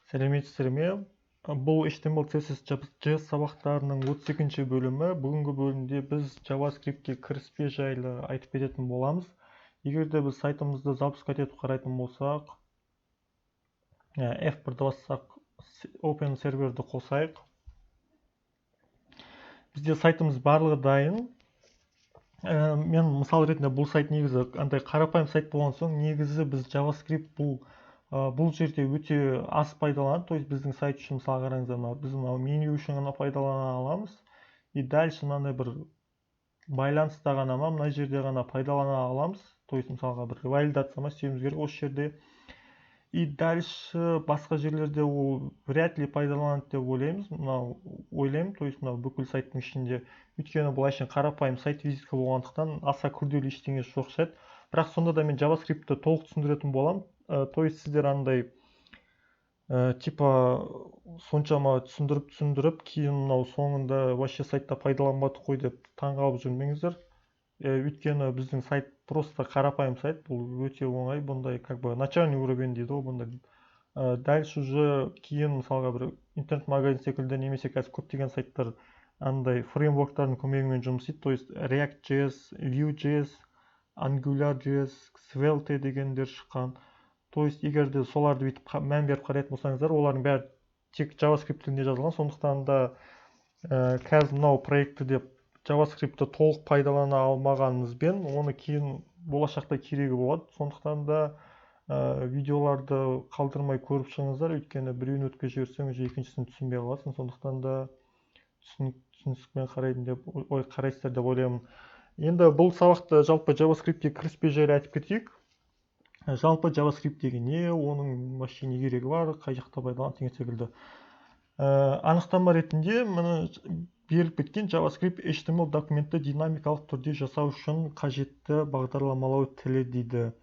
Сәлеметсіздер ме? Бұл HTML CSS JS сабақтарының 32-ші бөлімі. Бүгінгі бөлімде біз JavaScript-ке кіріспе жайлы айтып кететін боламыз. Егер де біз сайтымызды запускать етіп қарайтын болсақ, F1-ді бассақ, Open серверді қосайық. Бізде сайтымыз барлығы дайын. Мен мысал ретінде бұл сайт негізі қарапайым сайт болған соң, негізі біз JavaScript бұл жерде өте аз пайдаланады. То есть біздің сайт үшін мысалы қараңыздар, біз меню үшін ғана пайдалана аламыз. И дальше мынандай бір байланыста ғана мына жерде ғана пайдалана аламыз. То есть мысалға бір валидация істеуіміз керек осы жерде. И дальше басқа жерлерде ол вряд ли пайдаланады деп ойлаймын. То есть бүкіл сайттың ішінде. Өйткені бұл әшейін қарапайым сайт визитка болғандықтан аса күрделі ештеңе жоқ шығады. Бірақ сонда да мен JavaScript-ті толық түсіндіретін боламын. То есть сіздер соншама түсіндіріп, кейін соңында вообще сайтта пайдаланбадық қой деп таңғалып жүрмеңіздер. Өйткені біздің сайт просто қарапайым сайт, бұл өте оңай, бұндай начальный уровень дейді ғой, бұндай. Дальше уже кейін мысалға бір интернет-магазин секілді немесе қазір көптеген сайттар фреймворктардың көмегімен жұмыс істейді. То есть React.js, Vue.js, Angular.js, Svelte дегендер шыққан. То есть егер де соларды бүйтіп мән беріп қарайтын болсаңыздар, олардың бәрі тек JavaScript тілінде жазылған. Сондықтан да қазір мынау проектті деп JavaScript-ті толық пайдалана алмағанымызбен, оны кейін болашақта керегі болады. Сондықтан да видеоларды қалдырмай көріп шығыңыздар, өйткені біреуін өткізіп жіберсеңіз екіншісін түсінбей қаласың. Сондықтан да түсіністікпен қарайсыздар деп ойлаймын. Енді бұл сабақта жалпы JavaScript-ке кіріспе жайлы айтып кетейік. Жалпы JavaScript деген не, оның вообще не керегі бар, қай жақта пайдаланады деген секілді. Анықтама ретінде беріліп кеткен JavaScript HTML документті динамикалық түрде жасау үшін қажетті бағдарламалау тілі дейді.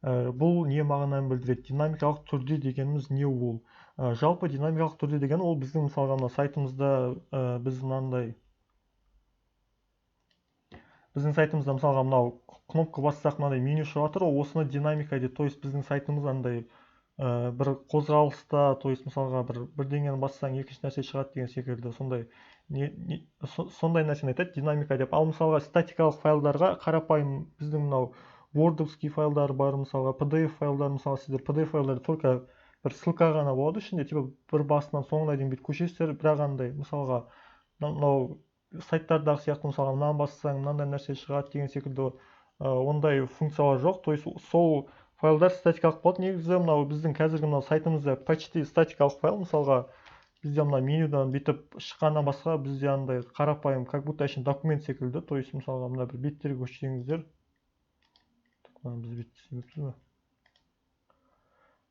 Бұл не мағынаны білдіреді? Динамикалық түрде дегеніміз не ол? Жалпы динамикалық түрде деген ол біздің мысалға сайтымызда біздің сайтымызда мысалға мынау кнопка бассақ меню шығып жатыр, осыны динамика дейді. То есть біздің сайтымыз бір қозғалыста, то есть мысалға бірдеңені бассаң екінші нәрсе шығады деген секілді, сондай нәрсені айтады динамика деп. Ал мысалға статикалық файлдарға қарапайым біздің Word-овский файлдар бар, мысалға PDF файлдар, мысалы сіздер PDF файлдарды только бір ссылка ғана болады ішінде, бір басынан соңына дейін бүйтіп көшесіздер, бірақ мысалға сайттардағы сияқты мысалға мынаны бассаң мынандай нәрсе шығады деген секілді ондай функциялар жоқ. То есть сол файлдар статикалық болады. Негізі біздің қазіргі сайтымызда почти статикалық файл, мысалға бізде менюдан бүйтіп шыққаннан басқа бізде қарапайым, как будто әшейін документ секілді. То есть мысалға бір беттерге көшсеңіздер, біз бет істемеппіз бе?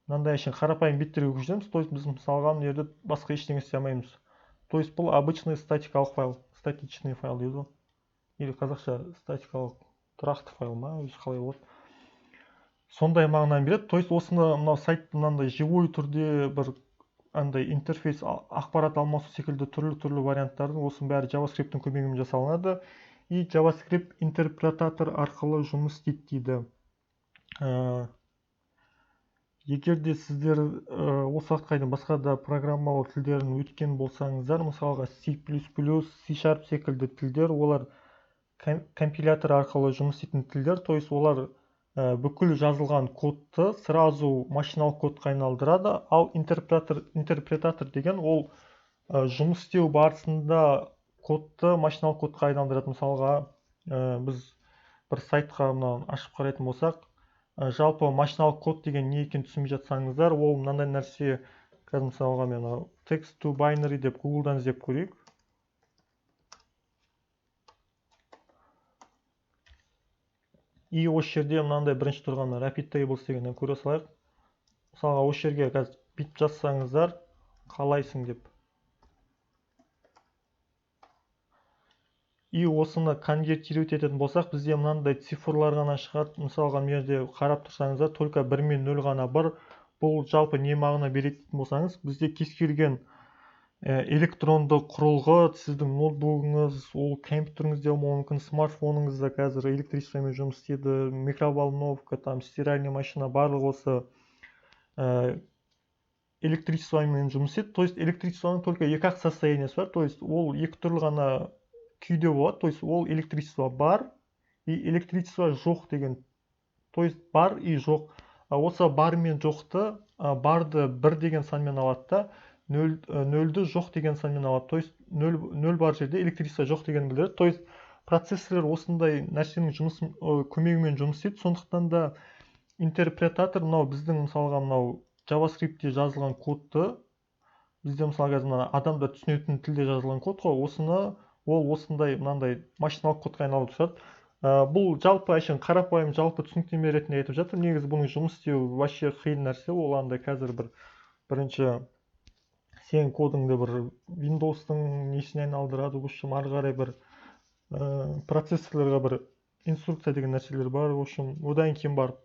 Мынандай әшейін қарапайым беттерге көшеміз. То есть біз мысалға мына жерде басқа ештеңе істей алмаймыз. То есть бұл обычный статикалық файл, статичный файл дейді ғой. Или қазақша статикалық тұрақты файл ма, өзі қалай болады? Сондай мағынаны береді. То есть осыны сайт живой түрде бір интерфейс ақпарат алмасу секілді түрлі варианттардың осының бәрі JavaScript-тің көмегімен жасалынады. И JavaScript интерпретатор арқылы жұмыс істейді дейді. Егер де сіздер осы уақытқа басқа да программалау тілдерін өткен болсаңыздар, мысалға C++, C# секілді тілдер, олар компилятор арқылы жұмыс істейтін тілдер. То есть олар бүкіл жазылған кодты сразу машиналық кодқа айналдырады. Ал интерпретатор деген ол жұмыс істеу барысында кодты машиналық кодқа айналдырады. Мысалға біз бір сайтқа ашып қарайтын болсақ, жалпы машиналық код деген не екен түсінбей жатсаңыздар, ол мынандай нәрсе. Қазір мысалға мен text to binary деп Google-дан іздеп көрейік. И осы жерде мынандай бірінші тұрған rapid tables дегеннен көре салайық. Мысалға осы жерге қазір бүйтіп жазсаңыздар, қалайсың деп. И осыны конвертировать ететін болсақ, бізде мынандай цифрлар ғана шығады. Мысалға мына жерде қарап тұрсаңыздар, только 1 мен 0 ғана бар. Бұл жалпы не мағына береді дейтін болсаңыз, бізде кез келген электронды құрылғы, сіздің ноутбугыңыз, ол компьютеріңізде мүмкін, смартфоныңызда қазір электричествомен жұмыс істейді, микроволновка, стиральный машина, барлығы осы электричествомен жұмыс етеді. То есть электричествоның только екі ақ состояниесі бар. То есть ол екі түрлі ғана күйде болады. То есть ол электричество бар и электричество жоқ деген. То есть бар и жоқ. Осы бар мен жоқты, барды бір деген санмен алады да, нөлді жоқ деген санмен алады. То есть нөл бар жерде электричество жоқ деген білдіреді. То есть процессорлар осындай нәрсенің көмегімен жұмыс істейді. Сондықтан да интерпретатор мынау біздің мысалға мынау JavaScriptте жазылған кодты, бізде мысалы қазір мына адамдар түсінетін тілде жазылған код қой, ол осындай мынандай машиналық кодқа айналып шығады. Бұл жалпы әшейін қарапайым жалпы түсініктеме ретінде айтып жатыр. Негізі бұның жұмыс істеу вообще қиын нәрсе. Ол андай қазір бірінші сен кодыңды бір Windows-тың несіне айналдырады, в общем, ары қарай бір процессорларға бір инструкция деген нәрселер бар. В общем, одан кейін барып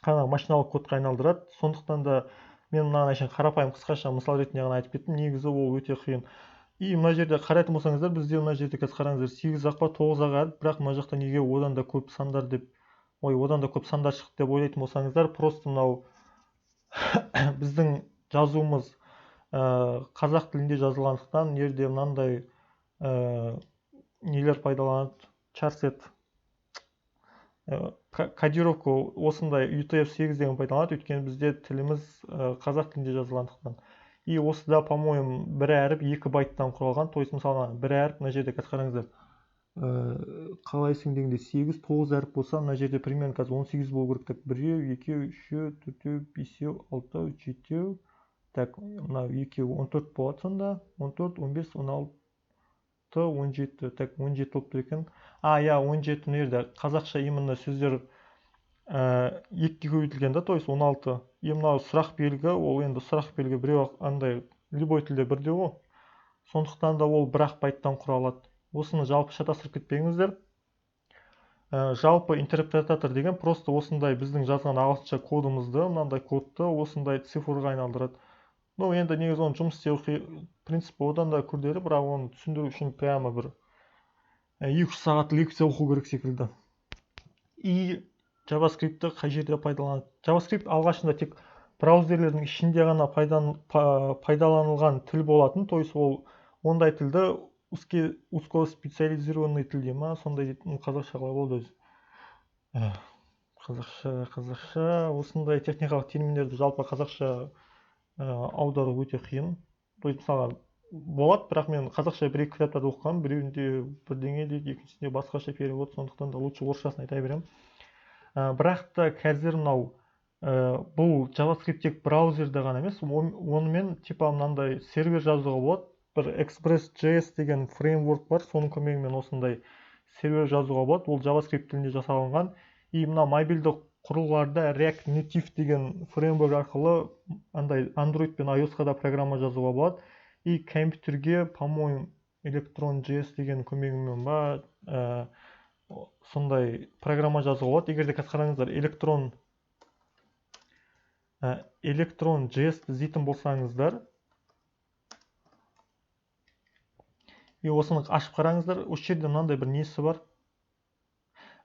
қана машиналық кодқа айналдырады. Сондықтан да мен мынаны әшейін қарапайым қысқаша мысал ретінде ғана айтып кеттім. Негізі ол өте қиын. И мына жерде қарайтын болсаңыздар, бізде мына жерде қазір қараңыздар 8-ақ па 9-ақ еді, бірақ мына жақта неге одан да көп сандар шықты деп ойлайтын болсаңыздар, просто мынау біздің жазуымыз қазақ тілінде жазылғандықтан жерде мынандай нелер пайдаланады, чарсет кодировка осындай UTF-8 деген пайдаланады, өйткені бізде тіліміз қазақ тілінде жазылғандықтан. И осыда, по-моему, бір әріп 2 байттан құралған. То есть, мысалға, бір әріп, мына жерде қазір қараңыздар, қалайсың дегенде 8, 9 әріп болса, мына жерде примерно қазір 18 болу керек. Так, 1, 2, 3, 4, 5, 6, 7, так, мынау 2, 14 болады сонда, 14, 15, 16, 17, так, 17 болып тұр екен. 17 мына жерде қазақша именно сөздер екіге көбейтілген да, то есть 16. И мынау сұрақ белгі, ол енді сұрақ белгі біреу андай любой тілде бірдей ғой. Сондықтан да ол 1-ақ байттан құралады. Осыны жалпы шатастырып кетпеңіздер. Жалпы интерпретатор деген просто осындай біздің жазған ағылшынша кодымызды, мынандай кодты осындай цифрға айналдырады. Ну, енді негізі оны жұмыс істеу принципі одан да күрделі, бірақ оны түсіндіру үшін прямо бір 2-3 сағат лекция оқу керек секілді. И JavaScript-ті қай жерде пайдаланады? JavaScript алғашында тек браузерлердің ішінде ғана пайдаланылған тіл болатын. То есть ол ондай тілді узкоспециализированный тіл дей ма, сондай қазақша қалай болды өзі. Қазақша осындай техникалық терминдерді жалпы қазақша аудару өте қиын. То есть мысалға болады, бірақ мен қазақша 1-2 кітаптарды оқығанмын, біреуінде бірдеңе дейді, екіншісінде басқаша перевод, сондықтан да лучше орысшасын айта беремін. Бірақ та қазір мынау бұл JavaScript тек браузерде ғана емес, онымен типа мынандай сервер жазуға болады. Бір Express.js деген фреймворк бар, соның көмегімен осындай сервер жазуға болады. Ол JavaScript тілінде жасалынған. И мына мобильді құрылғыларда React Native деген фреймворк арқылы андай Android пен iOS-қа да программа жазуға болады. И компьютерге, по-моему, Electron.js деген көмегімен ба сондай программа жазуға болады. Егер де қазір қараңыздар, Electron.js іздейтін болсаңыздар, и осыны ашып қараңыздар, осы жерде мынандай бір несі бар.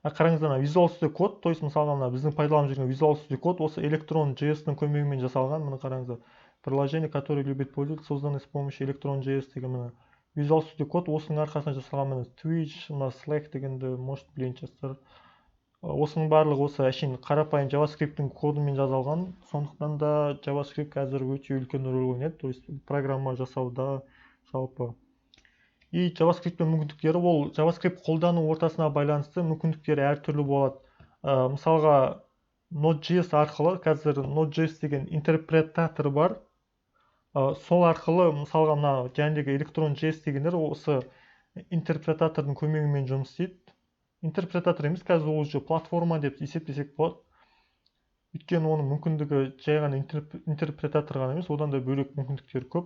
Қараңыздар, Visual Studio Code, то есть мысалға біздің пайдаланып жүрген Visual Studio Code осы Electron.js-ның көмегімен жасалған. Міне қараңыздар, приложение, которое любит пользоваться, созданное с помощью Electron.js деген міне Visual Studio Code осының арқасында жасалған. Міне Twitch, Slack дегенді может білген шығарсыздар. Осының барлығы осы әшейін қарапайым JavaScript-дің кодымен жазалған. Сондықтан да JavaScript қазір өте үлкен рөл ойнайды, то есть программа жасауда жалпы. И JavaScript-пен мүмкіндіктері, ол JavaScript қолдану ортасына байланысты мүмкіндіктері әртүрлі болады. Мысалға Node.js арқылы, қазір Node.js деген интерпретатор бар. Сол арқылы, мысалға мына жәндегі Electron.js дегендер осы интерпретатордың көмегімен жұмыс істейді. Интерпретатор емес, қазір ол уже платформа деп есептесек болады. Өйткені оның мүмкіндігі жай ғана интерпретатор ғана емес, одан да бөлек мүмкіндіктері көп.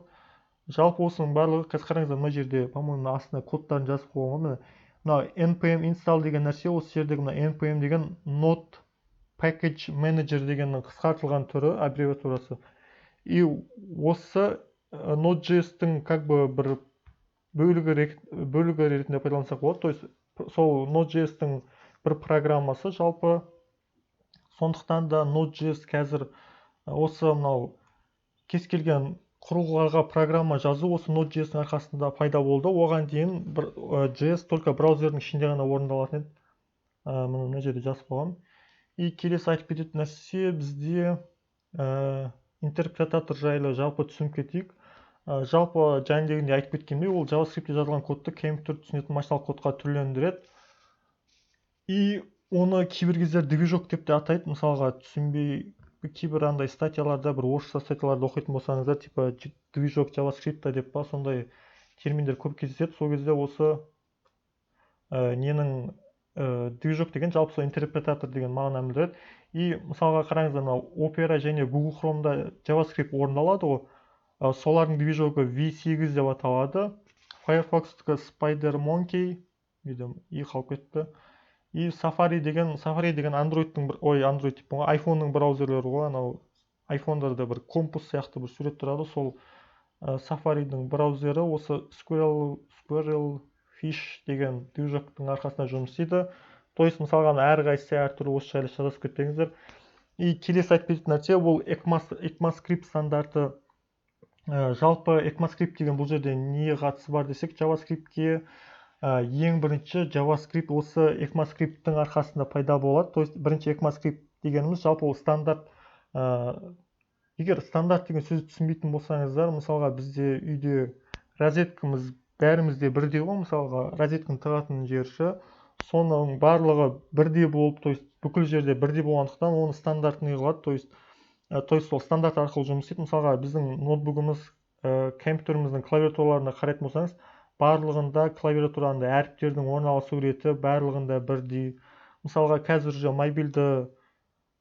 Жалпы осының барлығы, қазір қараңыздар, мына жерде, по-моему, астына кодтарын жазып қойған. Мына npm install деген нәрсе, осы жердегі мына npm деген Node Package Manager дегеннің қысқартылған түрі, аббревиатурасы. И осы Node.js-тің как бы бір бөлігі ретінде пайдалансақ болады. То есть сол Node.js-тің бір программасы жалпы. Сондықтан да Node.js қазір осы мынау кез келген құрылғыларға программа жазу осы Node.js-дің арқасында пайда болды. Оған дейін JS только браузердің ішінде ғана орындалатын еді. Мына жерде жазып қойғам. И келесі айтып кететін нәрсе бізде интерпретатор жайлы жалпы түсініп кетейік. Жалпы жаңағыдей айтып кеткендей, ол JavaScript-те жазылған кодты компьютер түсінетін машиналық кодқа түрлендіреді. И оны кейбір кездер движок деп те атайды. Мысалға түсінбей кейбір андай статьяларда, бір орысша статьяларда оқитын болсаңыздар, типа движок JavaScript деп па, сондай терминдер көп кездеседі. Сол кезде осы ненің движок деген жалпы сол интерпретатор деген мағынаны білдіреді. И мысалға қараңыздар, мынау Opera және Google Chrome'да JavaScript орындалады ғой. Солардың движогы V8 деп аталады. Firefox'тікі SpiderMonkey, и қалып кетті. И Safari деген Android'тың Android деп қойған, iPhone-ның браузерлері ғой, анау iPhone-дарда бір компас сияқты бір сурет тұрады, сол Safari-дің браузері осы Squirrelfish деген движоктың арқасында жұмыс істейді. То есть мысалға әрқайсысы әртүрлі осы жайлы жазып кетпеңіздер. И келесі айтып кететін нәрсе, бұл ECMAScript стандарты. Жалпы ECMAScript деген бұл жерде не қатысы бар десек, JavaScript-ке ең бірінші JavaScript осы ECMAScript-тің арқасында пайда болады. То есть бірінші ECMAScript дегеніміз жалпы ол стандарт. Егер стандарт деген сөзді түсінбейтін болсаңыздар, мысалға бізде үйде розеткамыз бәрімізде бірдей ғой, мысалға розетканы тығатын жерші, соның барлығы бірдей болып, то есть бүкіл жерде бірдей болғандықтан оны стандартный қылады. То есть сол стандарт арқылы жұмыс істейді. Мысалға біздің ноутбугымыз, компьютеріміздің клавиатураларына қарайтын болсаңыз, барлығында клавиатуранда әріптердің орналасу реті барлығында бірдей. Мысалға қазір уже мобильді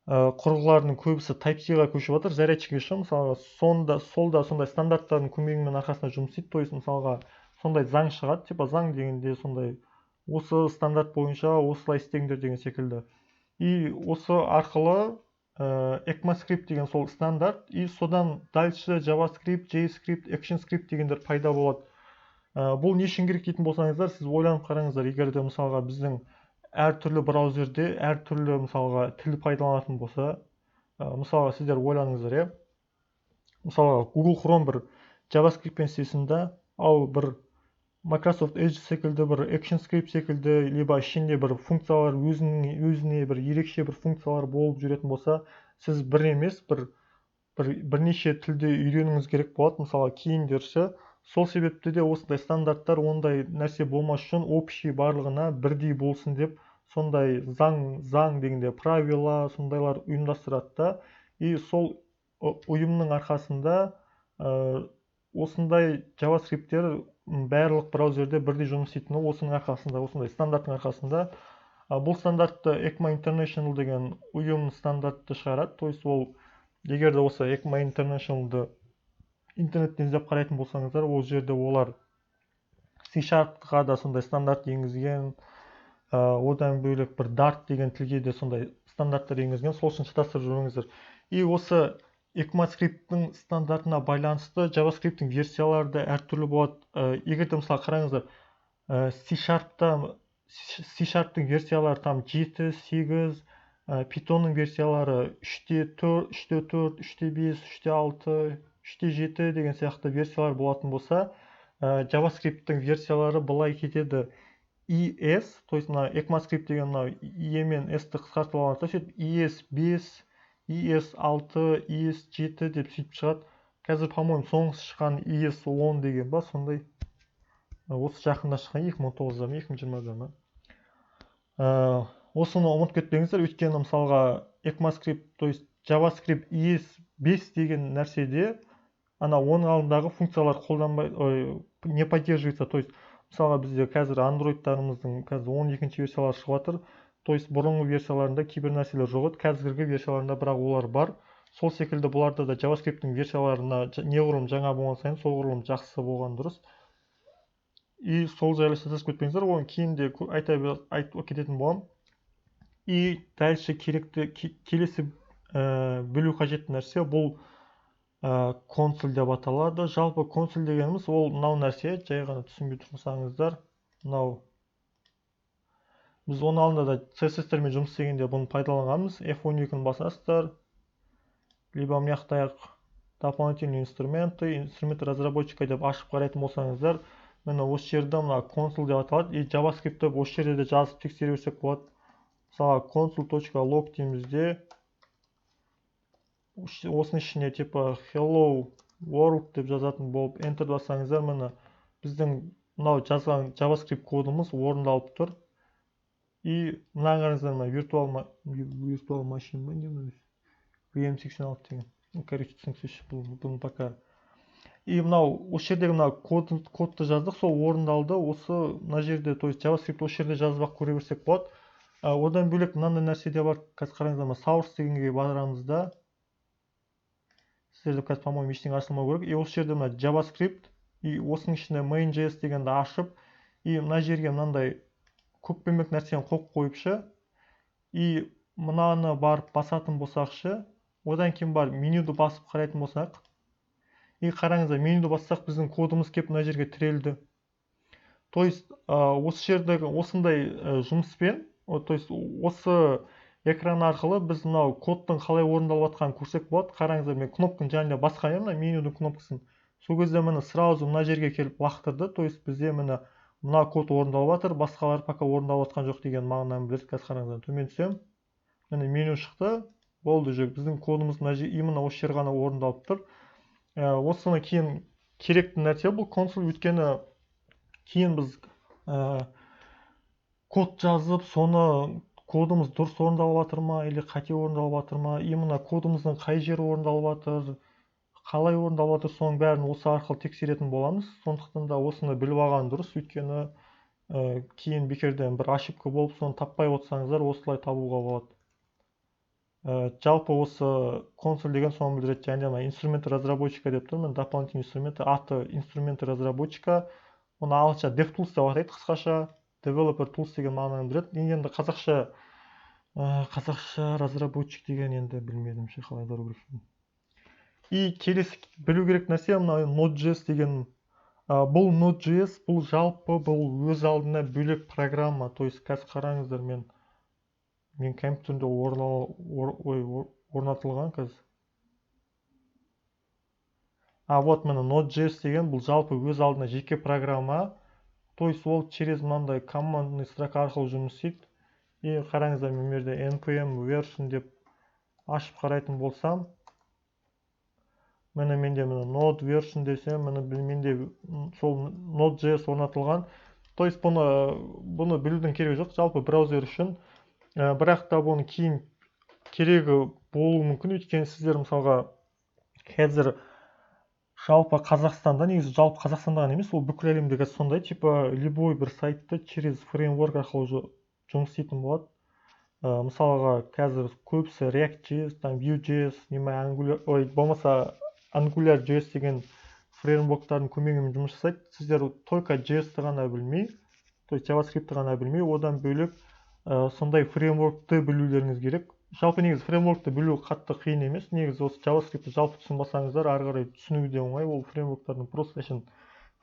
құрылғылардың көбісі Type-C-ға көшіп жатыр, зарядчикке ше, мысалға солда сондай стандарттардың көмегімен арқасында жұмыс істейді. То есть мысалға сондай заң шығады, типа заң дегенде сондай осы стандарт бойынша осылай істеңдер деген секілді. И осы арқылы ECMAScript деген сол стандарт, и содан дальше JavaScript, JScript, ActionScript дегендер пайда болады. Бұл не үшін керек дейтін болсаңыздар, сіз ойланып қараңыздар, егер де мысалға біздің әртүрлі браузерде әртүрлі мысалға тіл пайдаланатын болса, мысалға сіздер ойланыңыздар, мысалға Google Chrome бір JavaScript-пен істесін да, ал бір Microsoft Edge секілді, бір ActionScript секілді, либо ішінде бір функциялар өзіне бір ерекше бір функциялар болып жүретін болса, сіз бір емес, бірнеше тілде үйренуіңіз керек болады. Мысалға кейіндерші, сол себепті де осындай стандарттар ондай нәрсе болмас үшін общий барлығына бірдей болсын деп, сондай заң дегенде правила сондайлар ұйымдастырады да. И сол ұйымның арқасында осындай JavaScript-тер барлық браузерде бірдей жұмыс істейтіні осының арқасында, осындай стандарттың арқасында. Бұл стандартты ECMA International деген ұйым стандартты шығарады. То есть ол, егер де осы ECMA International-ды интернеттен іздеп қарайтын болсаңыздар, ол жерде олар C# да сондай стандарт енгізген, одан бөлек бір Dart деген тілге де сондай стандарттар енгізген, сол үшін шатастырып жүрмеңіздер. И осы ECMAScript-тің стандартына байланысты JavaScript-тің версиялары да әртүрлі болады. Егер де мысалы қараңыздар, C#-тың версиялары там 7, 8, Python-ның версиялары 3.4, 3.4, 3.5, 3.6, 3.7 деген сияқты версиялар болатын болса, JavaScript-тің версиялары былай кетеді. ES, то есть ECMAScript деген E мен S-ті қысқартып алған, то есть ES5, ES6, ES7 деп сөйтіп шығады. Қазір, по-моему, соңғысы шыққан ES10 деген ба, сондай. Осы жақында шыққан 2019-да ма, 2020-да ма. Осыны ұмытып кетпеңіздер, өйткені мысалға ECMAScript, то есть JavaScript ES5 деген нәрседе оның алдындағы функциялар не поддерживается. То есть мысалға бізде қазір Android-тарымыздың қазір 12-ші версиялар шығып жатыр. То есть бұрынғы версияларында кейбір нәрселер жоқ еді, қазіргі версияларында бірақ олар бар. Сол секілді бұларда да JavaScript-тің версияларына неғұрлым жаңа болған сайын, соғұрлым жақсы болған дұрыс. И сол жайлы шатасып кетпеңіздер, оны кейін де айтып кететін боламын. И дальше келесі білу қажетті нәрсе, бұл консоль деп аталады. Жалпы консоль дегеніміз ол мынау нәрсе, жай ғана түсінбей тұрсаңыздар, мынау біз оның алдында да CSS-термен жұмыс істегенде бұны пайдаланғанбыз. F12-ні басасыздар, либо мынаяқтаяқ дополнительные инструменты разработчика деп ашып қарайтын болсаңыздар, міне осы жерде мына консул деп аталады. И JavaScript деп осы жерде де жазып тексере берсек болады. Мысалы console.log деймізде, осының ішіне типа hello world деп жазатын болып enter бассаңыздар, міне біздің мынау жазған JavaScript кодымыз орындалып тұр. И мына қараңыздар, мына virtual machine ба не емес, VM86 деген. Короче, түсініксіз, бұны пока. И мынау осы жердегі мына кодты жаздық, сол орындалды. Осы мына жерде, то есть JavaScript осы жерде жазып көре берсек болады. Одан бөлек мынандай нәрсе де бар. Қазір қараңыздар, мына source дегенге барамызда. Сіздерде қазір, по-моему, ештеңе ашылмау керек. И осы жерде мына JavaScript, и осының ішінде main.js дегенді ашып, и мына жерге мынандай көкпеңбек нәрсені қойып қойыпшы, и мынаны барып басатын болсақшы, одан кейін барып менюді басып қарайтын болсақ, и қараңыздар, менюді бассақ біздің кодымыз кеп мына жерге тірелді. То есть осы жердегі осындай жұмыспен, то есть осы экран арқылы біз мынау кодтың қалай орындалып жатқанын көрсек болады. Қараңыздар, мен кнопканың жанында басқан едім, мына менюдің кнопкасын. Сол кезде міне сразу мына жерге келіп лақтырды. То есть бізде міне мына код орындалып жатыр, басқалары пока орындалып жатқан жоқ деген мағынаны білдіреді. Қазір қараңыздар, төмен түсем. Міне меню шықты. Болды, жүр. Біздің кодымыз именно осы жер ғана орындалып тұр. Осыны кейін керекті нәрсе бұл консул, өйткені кейін біз код жазып, соны кодымыз дұрыс орындалып жатыр ма, или қате орындалып жатыр ма, именно кодымыздың қай жері орындалып жатыр, қалай орындалып жатыр, соның бәрін осы арқылы тексеретін боламыз. Сондықтан да осыны біліп алған дұрыс, өйткені кейін бекерден бір ошибка болып, соны таппай отырсаңыздар, осылай табуға болады. Жалпы осы консуль деген соны білдіреді. Және мына инструменты разработчика деп тұр. Мен дополнительный инструменты, аты инструменты разработчика. Оны ағылшынша DevTools деп атайды қысқаша. Developer Tools деген мағынаны білдіреді. Енді қазақша разработчик деген енді білмедім ше қалай бару керек. И келесі білу керек нәрсе мына Node.js деген. Бұл Node.js, бұл жалпы, бұл өз алдына бөлек программа. То есть қазір қараңыздар, мен компьютерде орнатылған қазір. Вот міне Node.js деген бұл жалпы өз алдына жеке программа. То есть ол через мынандай командный строка арқылы жұмыс істейді. И қараңыздар, мен жерде npm version деп ашып қарайтын болсам, менде node version десем, менде сол Node.js орнатылған. То есть бұны білудің керегі жоқ, жалпы браузер үшін. Бірақ та бұны кейін керегі болуы мүмкін, өйткені сіздер мысалға қазір жалпы Қазақстанда, негізі жалпы Қазақстанда ғана емес, ол бүкіл әлемдегі сондай, типа любой бір сайтты через фреймворк арқылы жұмыс істейтін болады. Мысалға қазір көбісі React.js, Vue.js, болмаса Angular.js деген фреймворктардың көмегімен жұмыс жасайды. Сіздер только JS-ті ғана білмей, то есть JavaScript-ті ғана білмей, одан бөлек сондай фреймворкты білулеріңіз керек. Жалпы негізі фреймворкты білу қатты қиын емес. Негізі осы JavaScript-ті жалпы түсінбасаңыздар, ары қарай түсіну де оңай. Ол фреймворктардың просто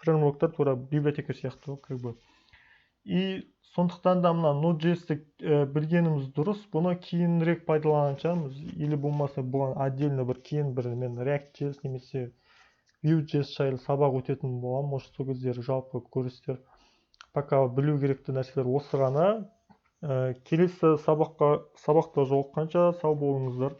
фреймворктар тура библиотека сияқты, как бы. И сондықтан да мына Node.js-ті білгеніміз дұрыс. Бұны кейінірек пайдаланамыз, или болмаса бұған отдельно мен React.js немесе Vue.js жайлы сабақ өтетін боламын. Может, сол кездері жалпы көрістер. Пока білу керекті нәрселер осы ғана. Келесі сабақта жолыққанша сау болыңыздар.